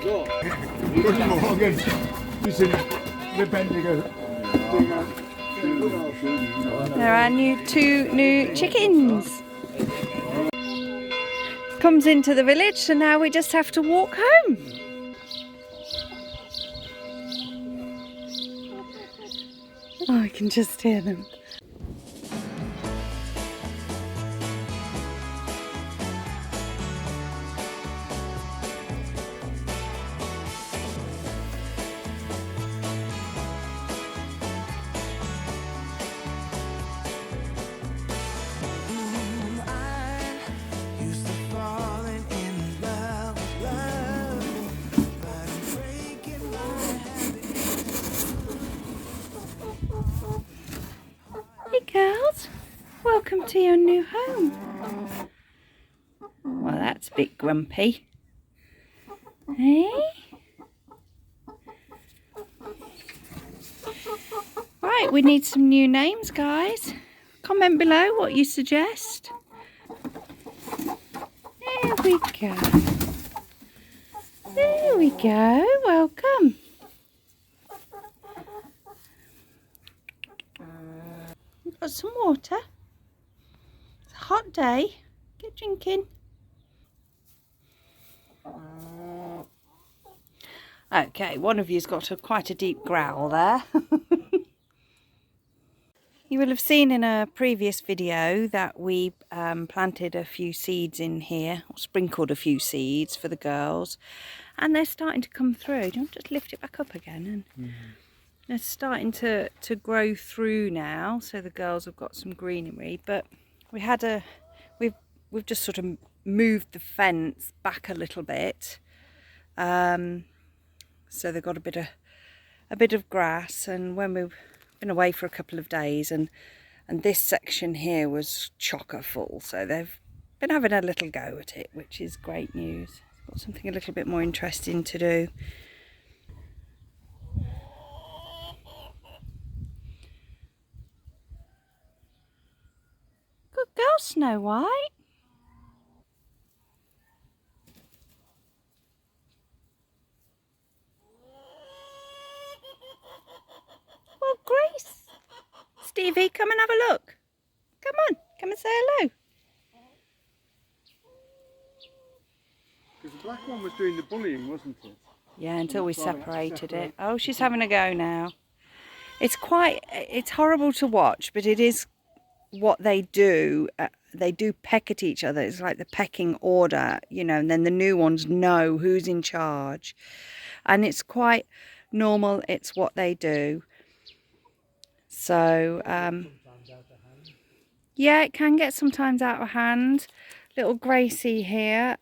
Goedemorgen. We zijn lebendige dingen. There are two new chickens. Comes into the village, so now we just have to walk home. Oh, I can just hear them. Hey girls, welcome to your new home. Well, that's a bit grumpy. Hey? Right, we need some new names, guys. Comment below what you suggest. There we go. There we go, welcome. We've got some water. It's a hot day. Get drinking. Okay, one of you's got quite a deep growl there. You will have seen in a previous video that we planted a few seeds in here, or sprinkled a few seeds for the girls, and they're starting to come through. Do you want to just lift it back up again? And they're starting to grow through now, so the girls have got some greenery. But we had we've just sort of moved the fence back a little bit, so they've got a bit of grass. And when we've been away for a couple of days, and this section here was chocker full, so they've been having a little go at it, which is great news. Got something a little bit more interesting to do. Good girl, Snow White. Well, Grace. Stevie, come and have a look. Come on, come and say hello. Because the black one was doing the bullying, wasn't it? Yeah, until we separated it. Oh, she's having a go now. It's horrible to watch, but it is what they do. They do peck at each other. It's like the pecking order, you know, and then the new ones know who's in charge. And it's quite normal. It's what they do. So, yeah, it can get sometimes out of hand. Little Gracie here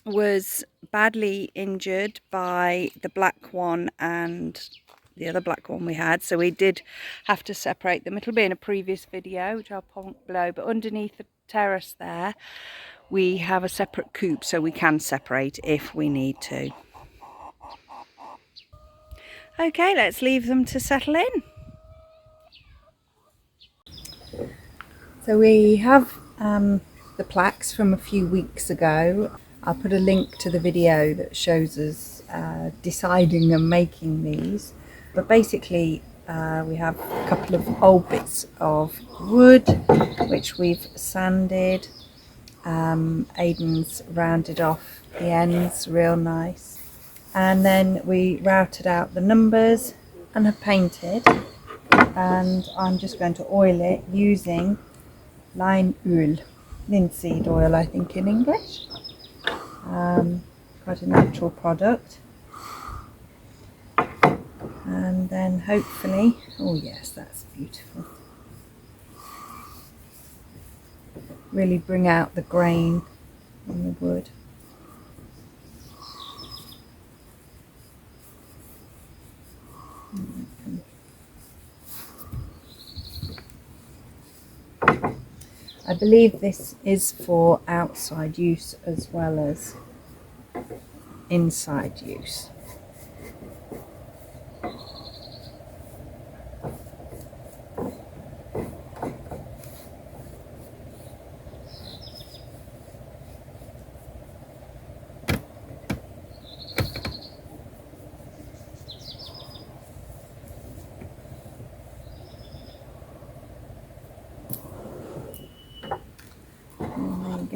was badly injured by the black one and the other black one we had, so we did have to separate them. It'll be in a previous video, which I'll put below, but underneath the terrace there we have a separate coop, so we can separate if we need to. Okay, let's leave them to settle in. So we have the plaques from a few weeks ago. I'll put a link to the video that shows us deciding and making these. But basically we have a couple of old bits of wood which we've sanded. Aidan's rounded off the ends real nice. And then we routed out the numbers and have painted. And I'm just going to oil it using linseed oil, I think in English. Quite a natural product. And then hopefully, oh yes, that's beautiful. Really bring out the grain in the wood. I believe this is for outside use as well as inside use.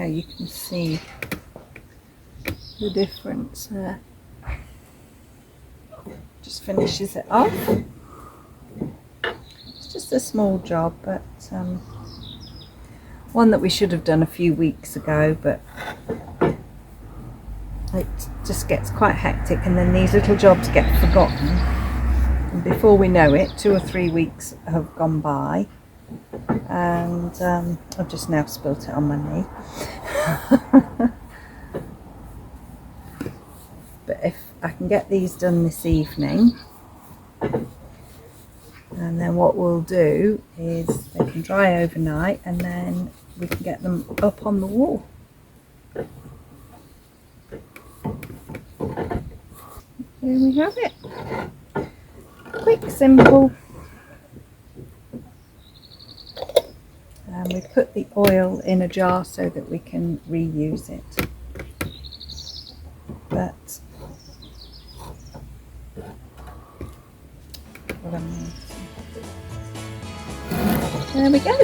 there you can see the difference there. Just finishes it off. It's just a small job, but one that we should have done a few weeks ago, but it just gets quite hectic, and then these little jobs get forgotten, and before we know it 2 or 3 weeks have gone by, and I've just now spilt it on my knee. But if I can get these done this evening, and then what we'll do is they can dry overnight, and then we can get them up on the wall. Here we have it. Quick, simple. And we put the oil in a jar so that we can reuse it. But there we go.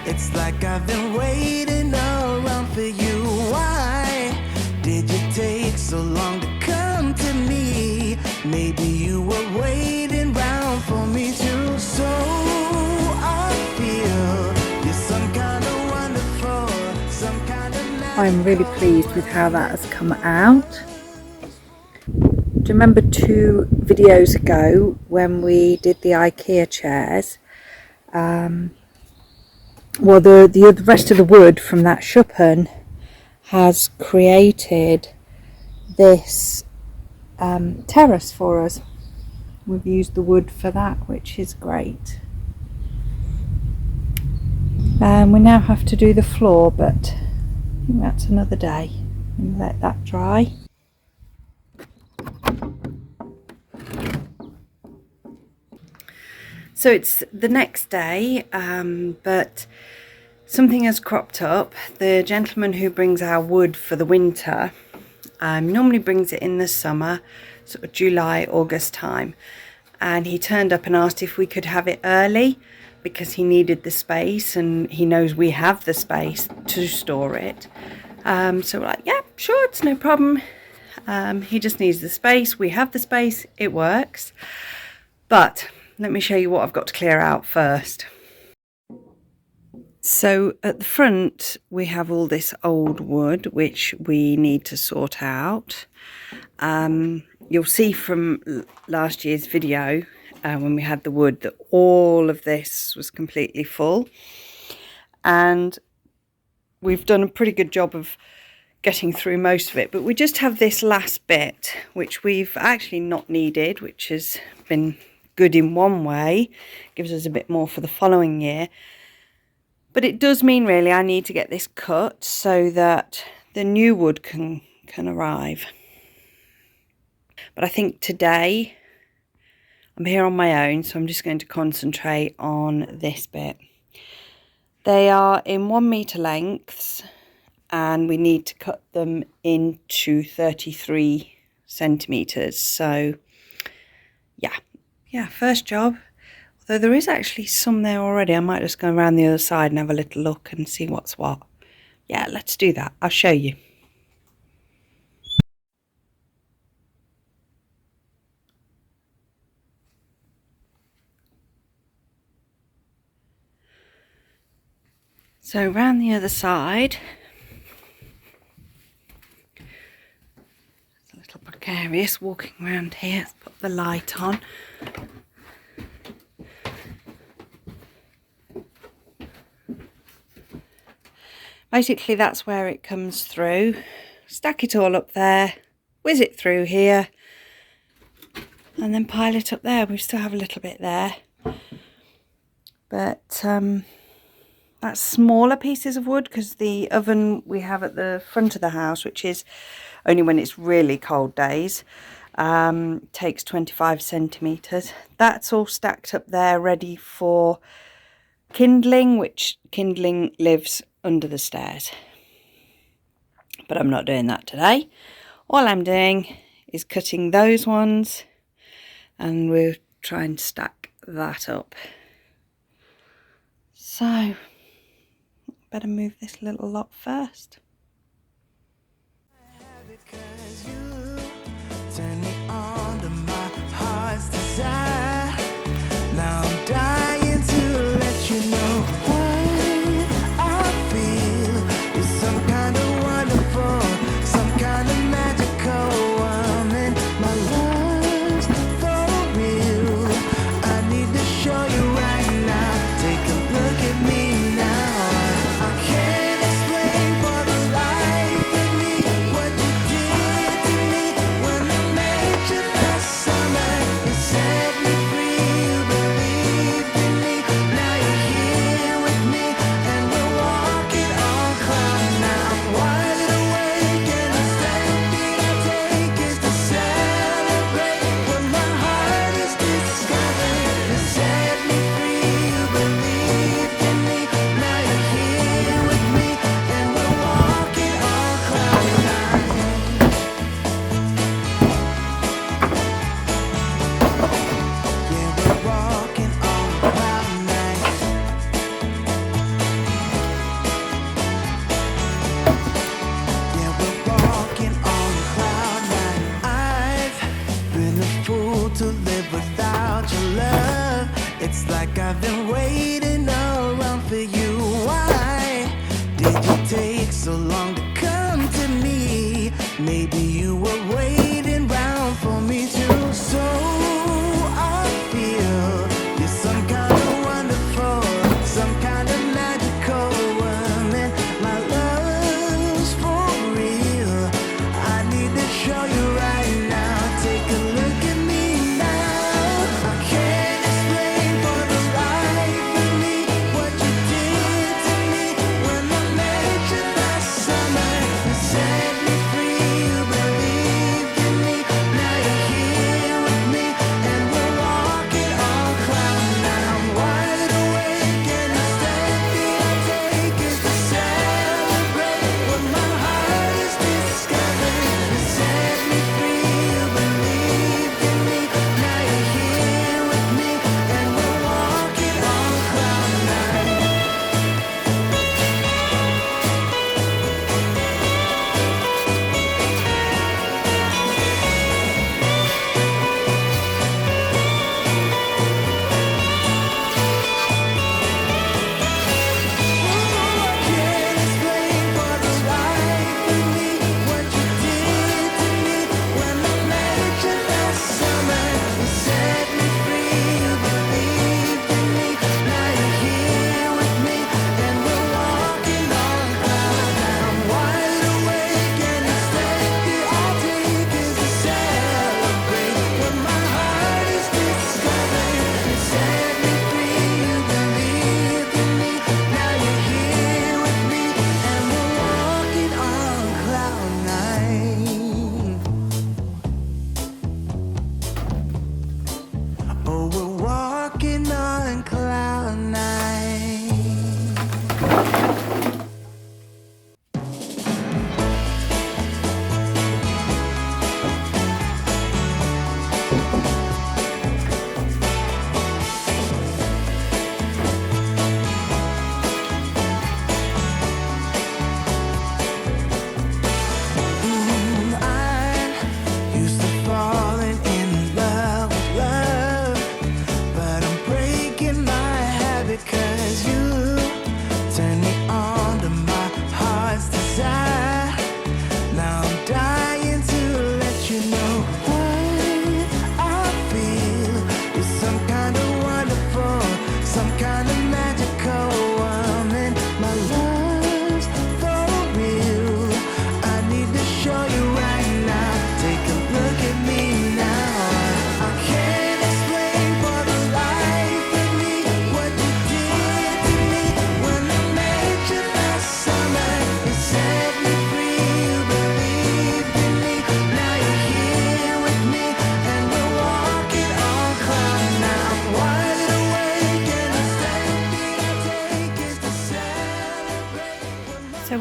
It's like I've been waiting around for you. Why did you take so long to come to me? Maybe you were waiting around for me too. So I feel you're some kind of wonderful, some kind of magical. I'm really pleased with how that has come out. Do you remember 2 videos ago when we did the IKEA chairs? Well, the rest of the wood from that shuppen has created this terrace for us. We've used the wood for that, which is great. We now have to do the floor, but I think that's another day. And let that dry. So it's the next day, but something has cropped up. The gentleman who brings our wood for the winter normally brings it in the summer, sort of July, August time. And he turned up and asked if we could have it early because he needed the space, and he knows we have the space to store it. So we're like, yeah, sure, it's no problem. He just needs the space. We have the space. It works. But let me show you what I've got to clear out first. So at the front we have all this old wood which we need to sort out. You'll see from last year's video when we had the wood that all of this was completely full, and we've done a pretty good job of getting through most of it, but we just have this last bit which we've actually not needed, which has been good in one way, gives us a bit more for the following year, but it does mean really I need to get this cut so that the new wood can arrive. But I think today I'm here on my own, so I'm just going to concentrate on this bit. They are in 1 metre lengths, and we need to cut them into 33 centimetres. So yeah, first job. Although there is actually some there already. I might just go around the other side and have a little look and see what's what. Yeah, let's do that. I'll show you. So round the other side, it's a little precarious walking around here. Let's put the light on. Basically that's where it comes through. Stack it all up there, whiz it through here, and then pile it up there. We still have a little bit there, but that's smaller pieces of wood, because the oven we have at the front of the house, which is only when it's really cold days, takes 25 centimetres. That's all stacked up there ready for kindling, which kindling lives under the stairs. But I'm not doing that today. All I'm doing is cutting those ones, and we'll try and stack that up. So better move this little lot first. Because you turn me on to my heart's desire. Now I'm dying to let you know what I feel is some kind of wonderful, some kind of magical woman. My love's for real. I need to show you right now. Take a look at me now. I can't explain for the life of me what you did to me when I met you last summer. You set me free, you believed in me. Now you're here with me, and we're walking on cloud nine. I'm wide awake, and the step that I take is to celebrate what my heart is discovering. You set me free, you believed in me. Now you're here with me, and we're walking on cloud nine. Yeah, we're walking on cloud nine. Yeah, we're walking on cloud nine. I've been a fool to live without your love. It's like I've been waiting around for you. Why did you take so long to come to me? Maybe you were waiting round for me too. So I feel you're some kind of wonderful, some kind of magical woman. My love's for real. I need to show you right now. Take a look at me now. I can't explain for the life of me what you did to me when I met you last summer. You set me free, you believed in me. Now you're here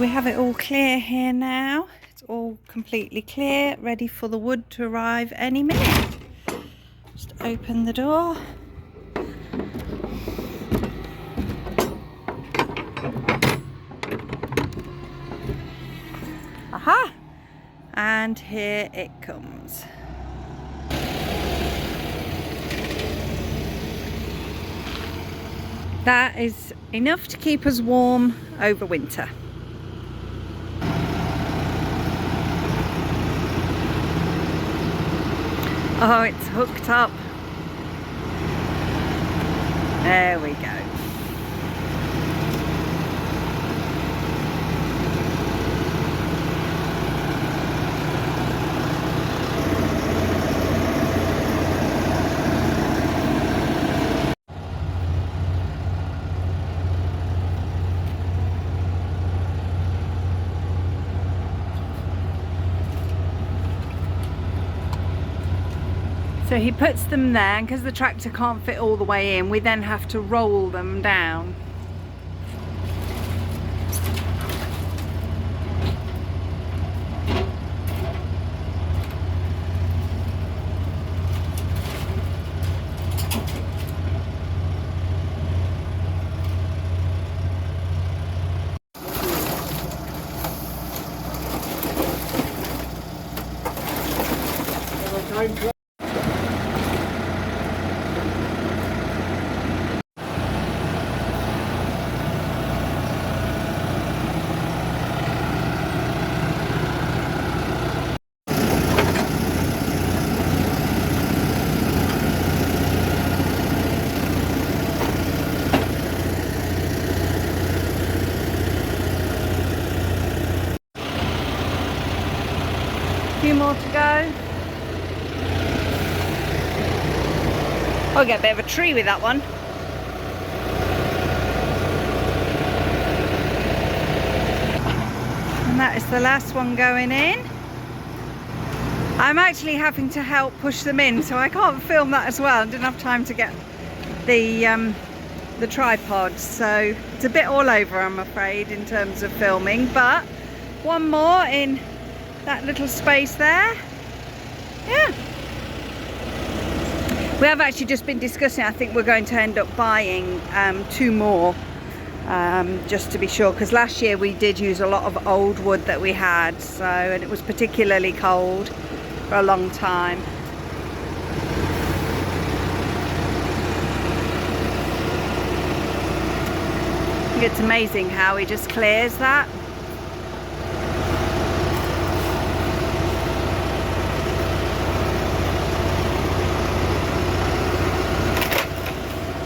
we have it all clear here now. It's all completely clear, ready for the wood to arrive any minute. Just open the door. Aha! And here it comes. That is enough to keep us warm over winter. Oh, it's hooked up. There we go. So he puts them there, and because the tractor can't fit all the way in, we then have to roll them down. Few more to go. I'll get a bit of a tree with that one. And that is the last one going in. I'm actually having to help push them in, so I can't film that as well. I didn't have time to get the tripod, so it's a bit all over, I'm afraid, in terms of filming. But one more in that little space there. Yeah. We have actually just been discussing, I think we're going to end up buying 2 more, just to be sure, because last year we did use a lot of old wood that we had, so, and it was particularly cold for a long time. I think it's amazing how he just clears that.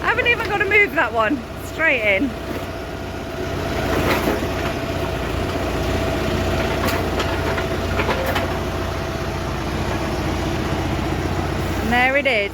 I haven't even got to move that one, straight in. And there it is.